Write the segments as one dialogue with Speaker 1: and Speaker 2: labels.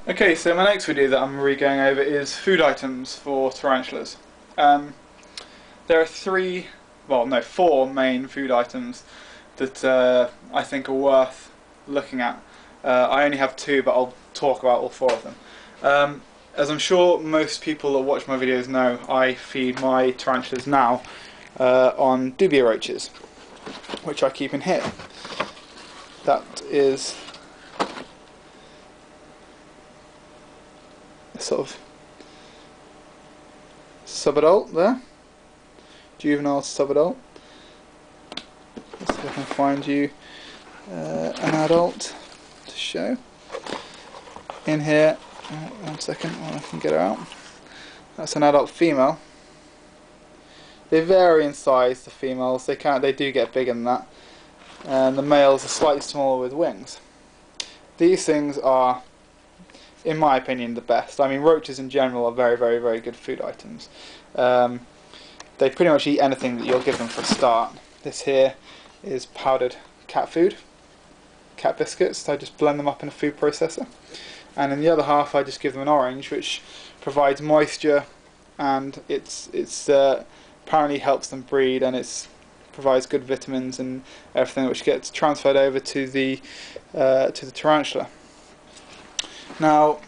Speaker 1: Okay, so my next video that I'm really going over is food items for tarantulas. There are four main food items that I think are worth looking at. I only have two, but I'll talk about all four of them. As I'm sure most people that watch my videos know, I feed my tarantulas now on dubia roaches, which I keep in here. That is a sort of subadult there, juvenile subadult. Let's see if I can find you an adult to show. In here, one second, I can get her out. That's an adult female. They vary in size, the females. They do get bigger than that. And the males are slightly smaller with wings. These things are, in my opinion, the best. I mean, roaches in general are very, very, very good food items. They pretty much eat anything that you'll give them for a start. This here is powdered cat food, cat biscuits. I just blend them up in a food processor. And in the other half I just give them an orange, which provides moisture, and it's apparently helps them breed, and it provides good vitamins and everything, which gets transferred over to the tarantula. Now,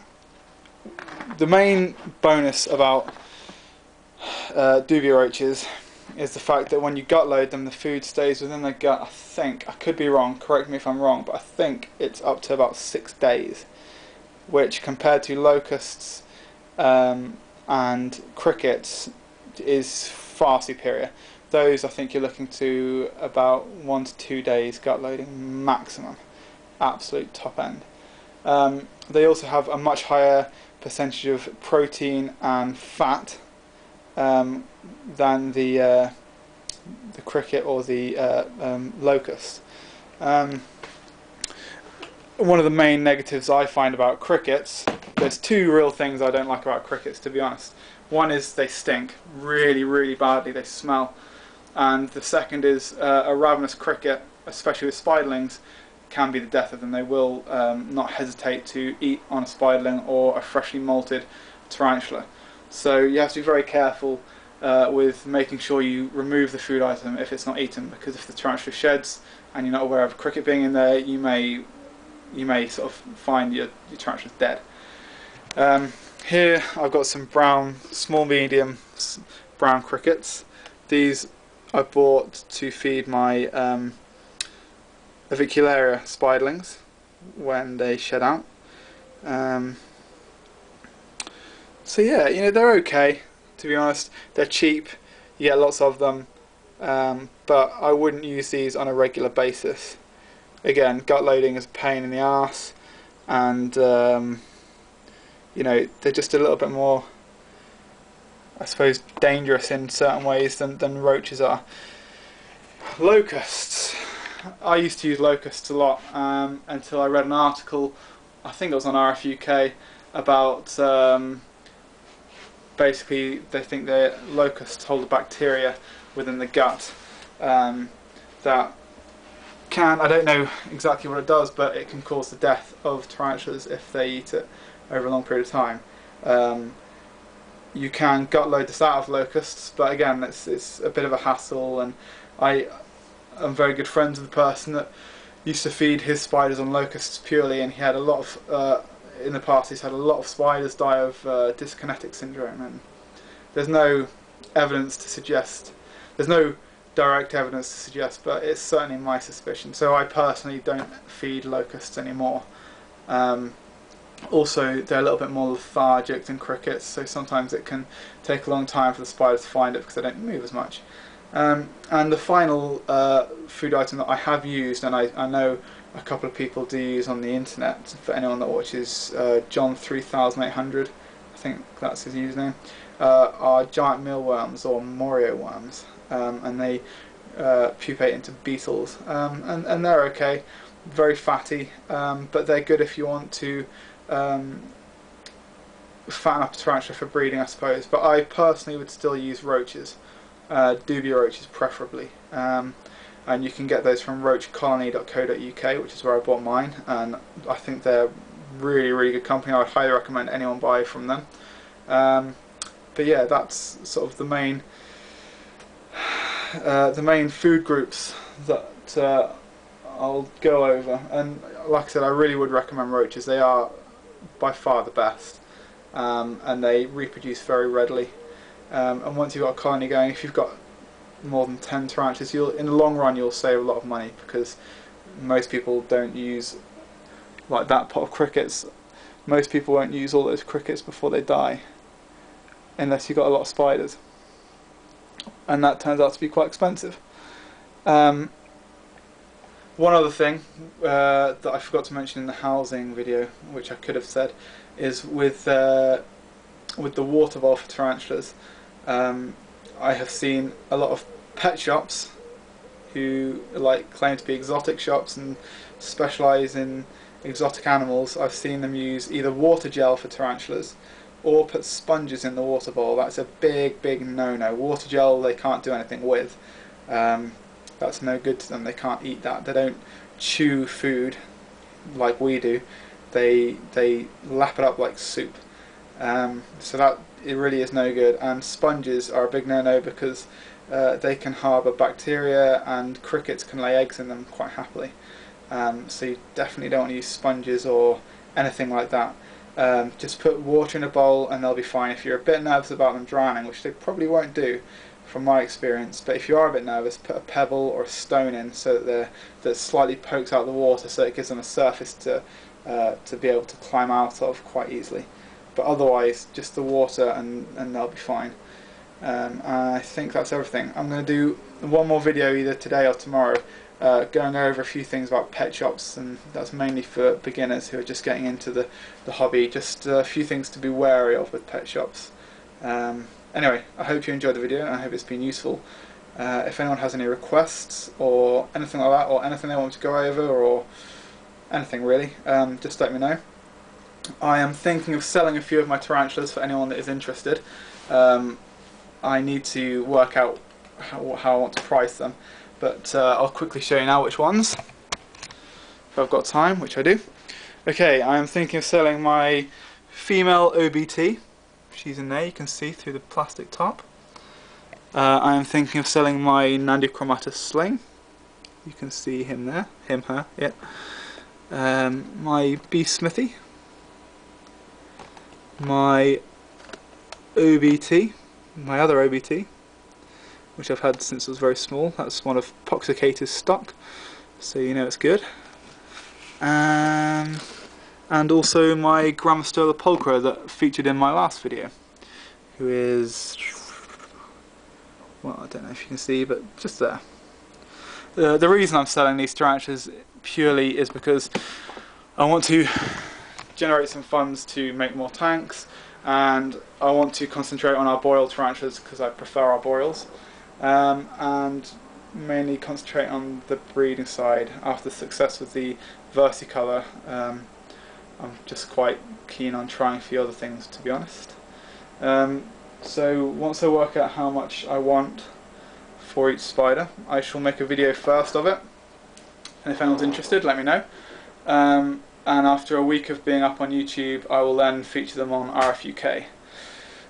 Speaker 1: the main bonus about dubia roaches is the fact that when you gut load them, the food stays within the gut. I think, I could be wrong, correct me if I'm wrong, but I think it's up to about 6 days, which compared to locusts and crickets is far superior. Those, I think you're looking to about 1 to 2 days gut loading maximum, absolute top end. They also have a much higher percentage of protein and fat than the cricket or the locust. One of the main negatives I find about crickets, there's two real things I don't like about crickets, to be honest. One is they stink really, really badly, they smell. And the second is a ravenous cricket, especially with spiderlings, can be the death of them. They will not hesitate to eat on a spiderling or a freshly molted tarantula. So you have to be very careful with making sure you remove the food item if it's not eaten, because if the tarantula sheds and you're not aware of a cricket being in there, you may sort of find your tarantula's dead. Here I've got some brown, small medium brown crickets. These I bought to feed my avicularia spiderlings when they shed out. So yeah, they're okay, to be honest. They're cheap, you get lots of them, but I wouldn't use these on a regular basis. Again, gut loading is a pain in the arse, and they're just a little bit more, I suppose, dangerous in certain ways than roaches are. Locusts. I used to use locusts a lot until I read an article, I think it was on RFUK, about basically they think that locusts hold a bacteria within the gut that can, I don't know exactly what it does, but it can cause the death of tarantulas if they eat it over a long period of time. You can gut load this out of locusts, but again it's a bit of a hassle, and I'm very good friends with the person that used to feed his spiders on locusts purely, and he had a lot of, in the past he's had a lot of spiders die of dyskinetic syndrome, and there's no evidence to suggest, there's no direct evidence to suggest, but it's certainly my suspicion. So I personally don't feed locusts anymore. Also, they're a little bit more lethargic than crickets, so sometimes it can take a long time for the spiders to find it because they don't move as much. And the final food item that I have used, and I know a couple of people do use on the internet, for anyone that watches John 3800, I think that's his username, are giant mealworms or Morio worms, and they pupate into beetles, and they're okay, very fatty, but they're good if you want to fatten up a tarantula for breeding, I suppose. But I personally would still use roaches, dubia roaches preferably, and you can get those from roachcolony.co.uk, which is where I bought mine, and I think they're really, really good company. I would highly recommend anyone buy from them. But yeah, that's sort of the main food groups that I'll go over. And like I said, I really would recommend roaches. They are by far the best, and they reproduce very readily. And once you've got a colony going, if you've got more than 10 tarantulas, in the long run you'll save a lot of money, because most people don't use, like that pot of crickets, most people won't use all those crickets before they die unless you've got a lot of spiders, and that turns out to be quite expensive. One other thing that I forgot to mention in the housing video, which I could have said, is with the water bowl for tarantulas. I have seen a lot of pet shops who claim to be exotic shops and specialise in exotic animals. I've seen them use either water gel for tarantulas or put sponges in the water bowl. That's a big, big no-no. Water gel they can't do anything with. That's no good to them. They can't eat that. They don't chew food like we do. They lap it up like soup. So that it really is no good. And sponges are a big no-no, because they can harbour bacteria, and crickets can lay eggs in them quite happily. So you definitely don't want to use sponges or anything like that. Just put water in a bowl and they'll be fine. If you're a bit nervous about them drowning, which they probably won't do from my experience, but if you are a bit nervous, put a pebble or a stone in so that slightly pokes out the water, so it gives them a surface to be able to climb out of quite easily. But otherwise, just the water and they'll be fine. I think that's everything. I'm going to do one more video either today or tomorrow, going over a few things about pet shops, and that's mainly for beginners who are just getting into the hobby. Just a few things to be wary of with pet shops. Anyway, I hope you enjoyed the video, and I hope it's been useful. If anyone has any requests or anything like that, or anything they want to go over, or anything really, just let me know. I am thinking of selling a few of my tarantulas for anyone that is interested. I need to work out how I want to price them, but I'll quickly show you now which ones, if I've got time, which I do. Okay, I am thinking of selling my female OBT. She's in there, you can see through the plastic top. I am thinking of selling my Nandichromatus sling. You can see him there, her, yeah. My Beast Smithy. My OBT, my other OBT, which I've had since I was very small. That's one of Poxicators stock, so you know it's good. And also my Grammostola pulchra that featured in my last video, who is, well, I don't know if you can see, but just there. The reason I'm selling these tarantulas purely is because I want to generate some funds to make more tanks, and I want to concentrate on our boil tarantulas because I prefer our boils, and mainly concentrate on the breeding side. After success with the versicolor, I'm just quite keen on trying a few other things, to be honest. So once I work out how much I want for each spider, I shall make a video first of it, and if anyone's interested, let me know. And after a week of being up on YouTube, I will then feature them on RFUK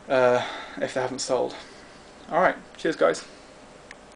Speaker 1: if they haven't sold. Alright, cheers guys.